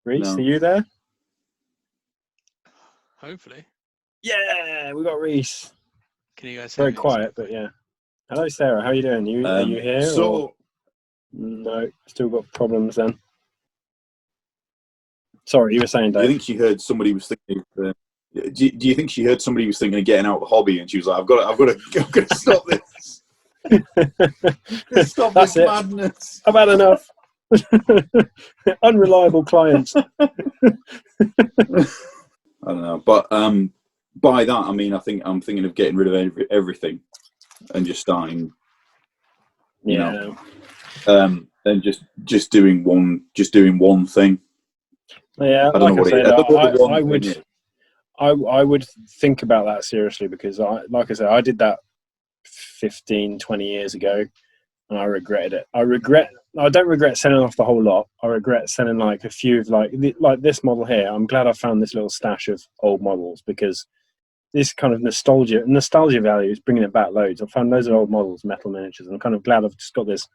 Rhys, No. are you there? Hopefully. Yeah, we got Rhys. Can you guys hear Very me? quiet, but yeah. Hello, Sarah. How are you doing? Are you here? Or... No, still got problems then. Sorry, you were saying, Dave. I think she heard somebody was thinking. Do you think she heard somebody was thinking of getting out of the hobby, and she was like, "I've got to stop this. Stop this madness. I've had enough. Unreliable clients." I don't know, but by that I mean I'm thinking of getting rid of everything and just starting, and just doing one thing. Yeah, I don't know what it is. I would think about that seriously, because like I said, I did that 15, 20 years ago, and I regretted it. I don't regret selling off the whole lot. I regret selling like a few of like this model here. I'm glad I found this little stash of old models, because this kind of nostalgia value is bringing it back loads. I found loads of old models, metal miniatures, and I'm kind of glad I've just got this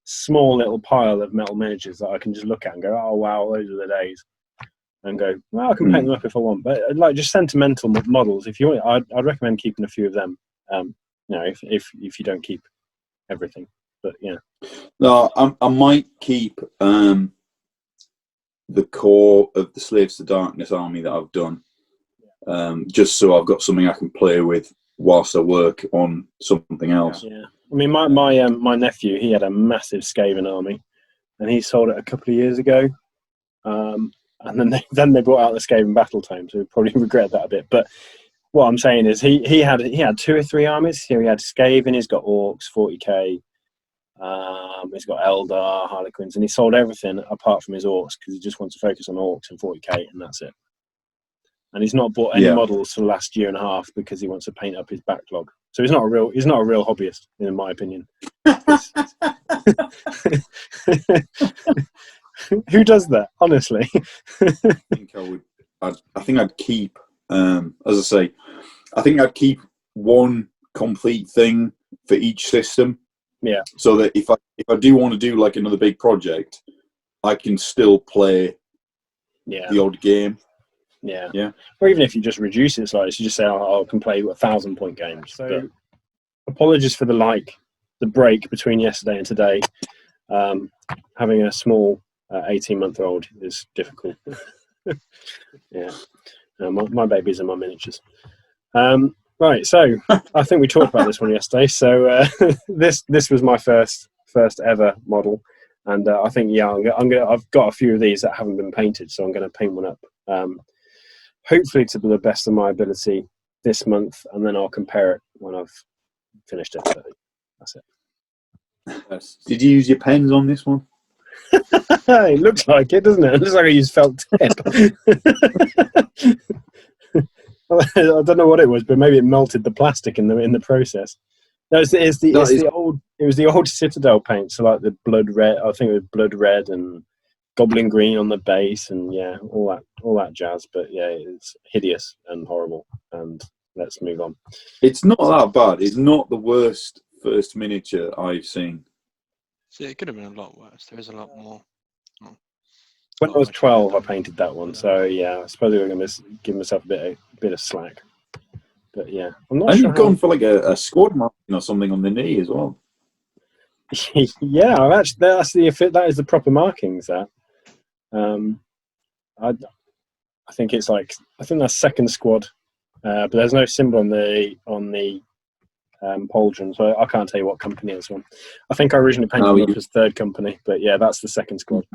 small little pile of metal miniatures that I can just look at and go, oh wow, those are the days, and go, well, I can paint them up if I want. But like just sentimental models, if you want, I'd recommend keeping a few of them. If you don't keep everything, but yeah. No, I might keep the core of the Slaves to Darkness army that I've done, just so I've got something I can play with whilst I work on something else. Yeah, I mean, my nephew, he had a massive Skaven army, and he sold it a couple of years ago. And then they brought out the Skaven battle tome, so he probably regret that a bit. But what I'm saying is he had 2 or 3 armies. Here he had Skaven, he's got Orcs, 40k, he's got Eldar, Harlequins, and he sold everything apart from his Orcs, because he just wants to focus on Orcs and 40k, and that's it. And he's not bought any models for the last year and a half because he wants to paint up his backlog. So he's not a real hobbyist, in my opinion. Who does that, honestly? I think I'd keep, as I say, I think I'd keep one complete thing for each system. Yeah. So that if I do want to do like another big project, I can still play the odd game. Yeah. Yeah. Or even if you just reduce it slightly, so you just say, I can play 1,000-point games. So apologies for the break between yesterday and today. Having a small 18-month-old is difficult. Yeah. My babies are my miniatures. Right, so I think we talked about this one yesterday. So this was my first ever model, and I think I've got a few of these that haven't been painted, so I'm going to paint one up. Hopefully to the best of my ability this month, and then I'll compare it when I've finished it. So that's it. Did you use your pens on this one? It looks like it, doesn't it? It looks like I used felt tip. I don't know what it was, but maybe it melted the plastic in the process. No, it was the old Citadel paint, so like the blood red. I think it was blood red and goblin green on the base, and all that jazz. But yeah, it's hideous and horrible. And let's move on. It's not that bad. It's not the worst first miniature I've seen. So it could have been a lot worse. There is a lot more. When I was 12, I painted that one. So yeah, I suppose I'm going to give myself a bit of slack. But yeah, I'm not. And you've gone for like a squad marking or something on the knee as well. Yeah, that is the proper markings. That I think it's like, I think that's second squad, but there's no symbol on the pauldron, so I can't tell you what company it's from. I think I originally painted it up as third company, but yeah, that's the second squad.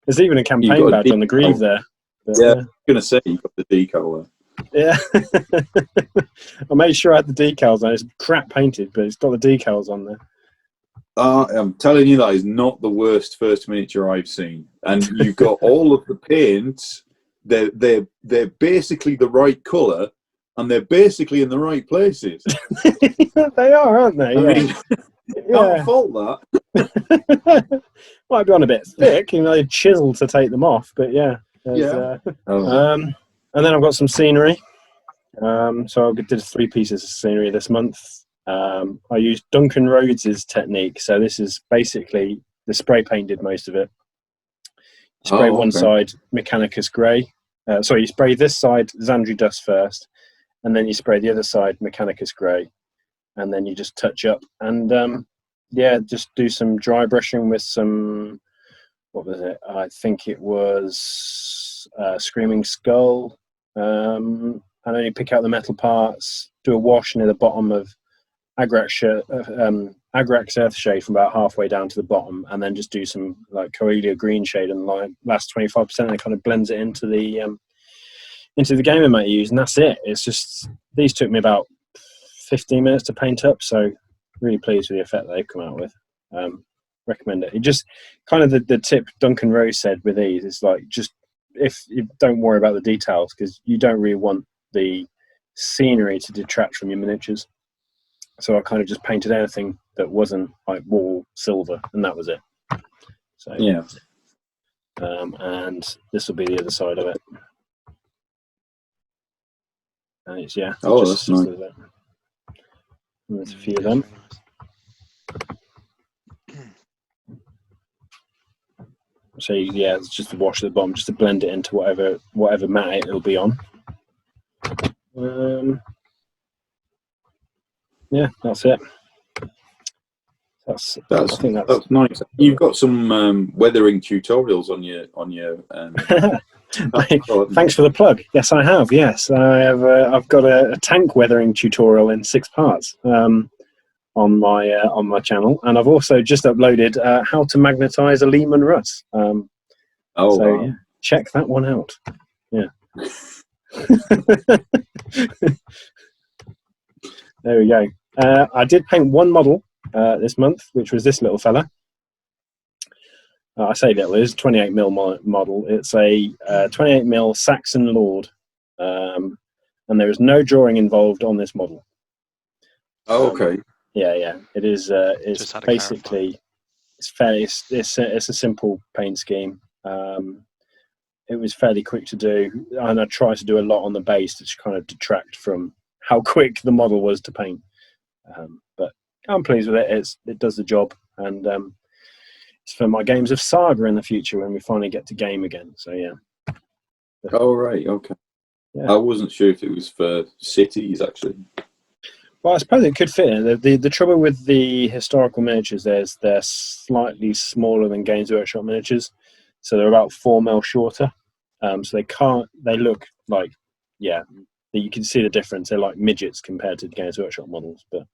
There's even a campaign badge on the greave there. But, yeah, I was going to say you've got the decal there. Yeah. I made sure I had the decals on. It's crap painted, but it's got the decals on there. I'm telling you, that is not the worst first miniature I've seen. And you've got all of the paints. They're basically the right colour, and they're basically in the right places. They are, aren't they? I mean, can't fault that. Might be on a bit thick, they chisel to take them off, but yeah. And then I've got some scenery. So I did 3 pieces of scenery this month. I used Duncan Rhodes's technique. So this is basically the spray painted most of it. spray one okay. side Mechanicus Grey. Sorry, you spray this side Xandri Dust first, and then you spray the other side Mechanicus Grey, and then you just touch up and just do some dry brushing with some, what was it? I think it was Screaming Skull. And then you pick out the metal parts, do a wash near the bottom of Agrax Earthshade from about halfway down to the bottom, and then just do some like Coelia Green Shade and like last 25%, and it kind of blends it into the game mate you use, and that's it. It's just, these took me about 15 minutes to paint up, so really pleased with the effect that they've come out with. Recommend it. It just kind of the tip Duncan Rose said with these is like, just if you don't worry about the details, because you don't really want the scenery to detract from your miniatures. So I kind of just painted anything that wasn't like wall silver, and that was it. So Yeah. And this will be the other side of it. And it's Oh, just that's nice. a bit. And there's a few of them. So it's just to wash at the bottom, just to blend it into whatever mat it'll be on. That's it. That's nice. You've got some weathering tutorials on your Thanks for the plug. Yes, I have. Yes, I have. I've got a tank weathering tutorial in 6 parts on my channel, and I've also just uploaded how to magnetize a Lehman Russ. Wow. Check that one out. Yeah. There we go. I did paint one model this month, which was this little fella. I say little, it's a 28mm model. It's a 28mm Saxon Lord, and there is no drawing involved on this model. Okay. Yeah. It is. It's basically it's a simple paint scheme. It was fairly quick to do, and I tried to do a lot on the base to kind of detract from how quick the model was to paint. But I'm pleased with it. It does the job, and it's for my games of Saga in the future when we finally get to game again. So yeah. Oh right, okay. Yeah. I wasn't sure if it was for cities actually. Well, I suppose it could fit in. The trouble with the historical miniatures is they're slightly smaller than Games Workshop miniatures, so they're about 4mm shorter. So they look like, you can see the difference. They're like midgets compared to the Games Workshop models, but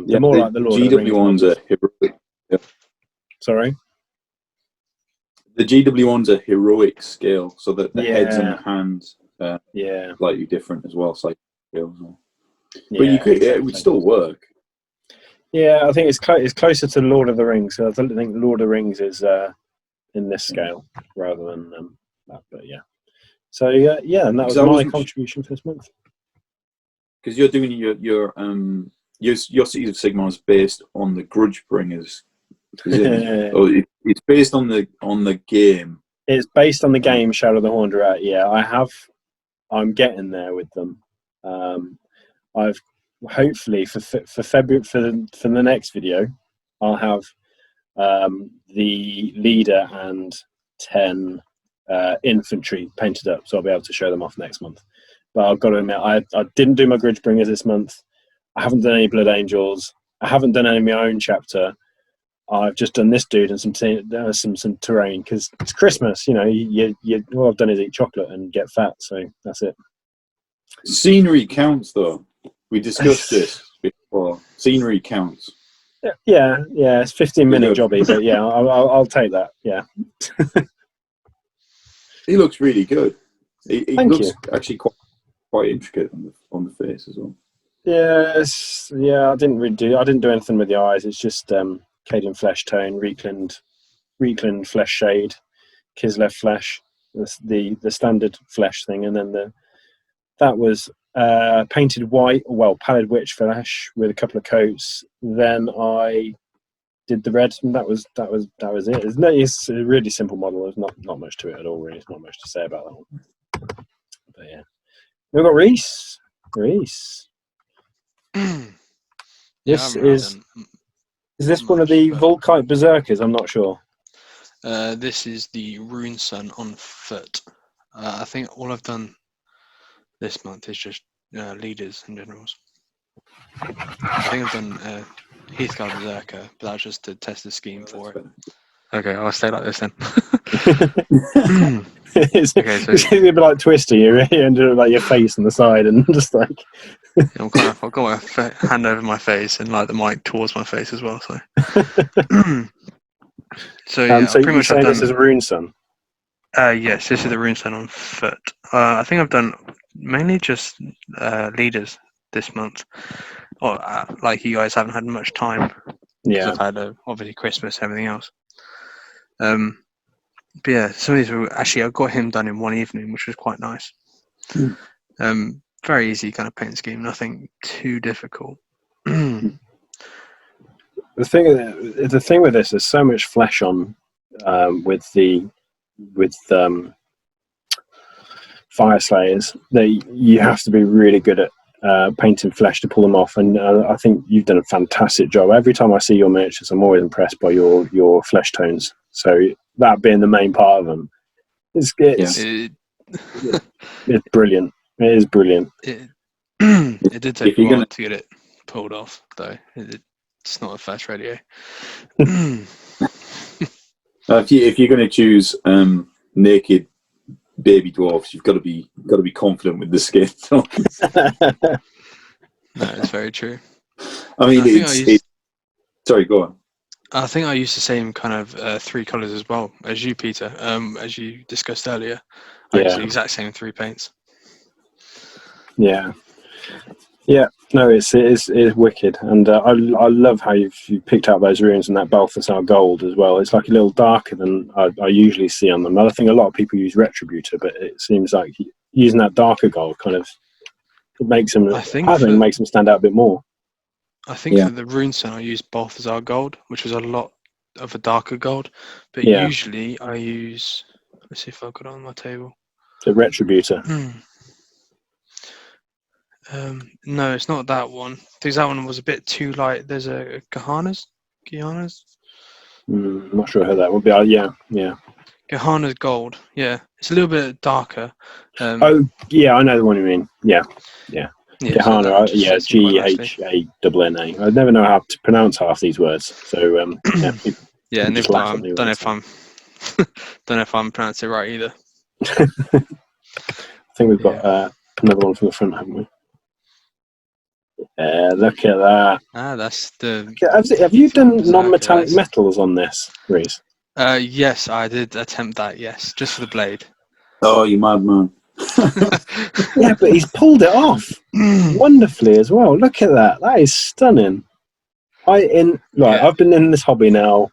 they're more like the Lord of the Rings GW ones models. are heroic. Yeah. Sorry? The GW ones are heroic scale, so that the heads and hands slightly different as well. But you could, it would still work. Yeah, I think it's closer to Lord of the Rings. So I think Lord of the Rings is in this scale rather than that. But yeah. So and that was my contribution for this month. Because you're doing your Cities of Sigmar is based on the Grudge Bringers. Is it? It's based on the game. It's based on the game Shadow of the Horned Rat. Yeah, I'm getting there with them. I've hopefully for February for the next video, I'll have the leader and 10 infantry painted up, so I'll be able to show them off next month. But I've got to admit, I didn't do my Grudge Bringers this month. I haven't done any Blood Angels. I haven't done any of my own chapter. I've just done this dude and some terrain because it's Christmas. You know, all I've done is eat chocolate and get fat. So that's it. Scenery counts, though. We discussed this before. Scenery counts. Yeah. It's 15-minute jobby, but yeah, I'll take that. Yeah. He looks really good. He Thank looks you. actually quite intricate on the face as well. Yes, yeah. I didn't do anything with the eyes. It's just Caden flesh tone, Reekland flesh shade, Kislev flesh, the standard flesh thing, and then that was painted white, pallid witch flesh with a couple of coats. Then I did the red, and that was it. It's a really simple model. There's not much to it at all, really. There's not much to say about that one. But yeah, we've got Rhys. This is this one of the Volkite Berserkers? I'm not sure. This is the Rune Sun on foot. I think all I've done this month is just leaders and generals. I think I've done Heathguard Berserker, but that's just to test the scheme for it. Okay, I'll stay like this then. It's Okay, a bit like Twister. You end up like your face on the side and just like. I've got my hand over my face and like the mic towards my face as well. So, so yeah, so pretty you much say I've this done. is a Rune Sun? Yes, this is the Rune Sun on foot. I think I've done mainly just leaders this month. Or like you guys haven't had much time. Yeah. I've had obviously Christmas, everything else. But yeah, some of these were actually I got him done in one evening, which was quite nice. Very easy kind of paint scheme, nothing too difficult. The thing with this, there's so much flesh on with Fire Slayers that you have to be really good at painting flesh to pull them off, and I think you've done a fantastic job. Every time I see your miniatures, I'm always impressed by your flesh tones. So that being the main part of them, it's brilliant. It is brilliant. It did take a while to get it pulled off, though. It's not a fast radio. If you're going to choose naked baby dwarfs, you've got to be confident with the skin. No, it's very true. I mean, sorry, go on. I think I used the same kind of 3 colours as well as you, Peter. As you discussed earlier, I used the exact same 3 paints. Yeah. No, it's wicked, and I love how you picked out those runes and that Balthasar gold as well. It's like a little darker than I usually see on them. I think a lot of people use Retributor, but it seems like using that darker gold kind of makes them. Makes them stand out a bit more. I think for the Rune Sun I used Balthasar gold, which was a lot of a darker gold, but usually I use. Let's see if I've got it on my table. The Retributor. No, it's not that one. Because that one was a bit too light. There's a Gahana's. I'm not sure how that would be. Yeah. Gahana's gold. Yeah, it's a little bit darker. I know the one you mean. Yeah. Gahana. Gehana. I never know how to pronounce half these words. So and if don't know if I'm pronouncing it right either. I think we've got another one from the front, haven't we? Look at that. That's the. Have you done non-metallic metals on this, Rhys? Yes, I did attempt that. Yes, just for the blade. Oh, you madman! Yeah, but he's pulled it off wonderfully as well. Look at that. That is stunning. I've been in this hobby now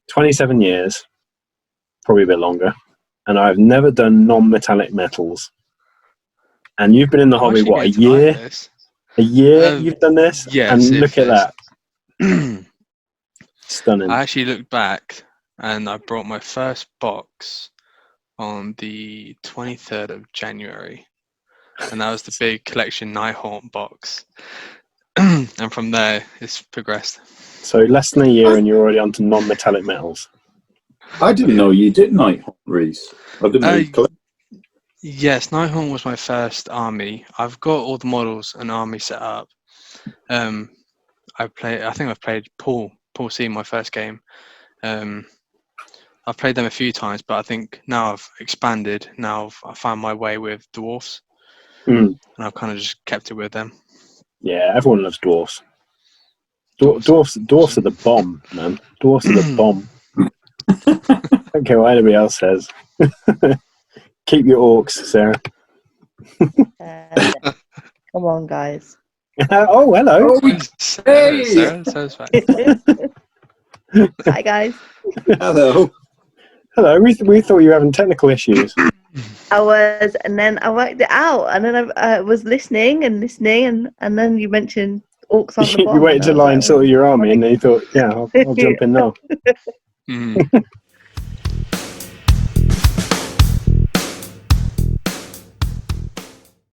27 years, probably a bit longer, and I've never done non-metallic metals. And you've been in the hobby, a year? A year you've done this? Yes. And look at that. Stunning. I actually looked back and I brought my first box on the 23rd of January. And that was the big collection Nighthaunt box. And from there, it's progressed. So less than a year and you're already onto non-metallic metals. I didn't know you did Nighthaunt, Rhys. I didn't know you collected. Yes, Nighthaunt was my first army. I've got all the models and army set up. I think I've played Paul C in my first game. I've played them a few times, but I think now I've expanded. Now I found my way with dwarfs, and I've kind of just kept it with them. Yeah, everyone loves dwarfs. Dwarfs are the bomb, man. Dwarfs are the bomb. I don't care what anybody else says. Keep your orcs, Sarah. Come on, guys. Oh, hello. Hey, Sarah's fine. Hi, guys. Hello. Hello. We thought you were having technical issues. I was, and then I worked it out, and then I was listening, and then you mentioned orcs on the bomb. You waited till I saw your army, and then you thought, I'll jump in now.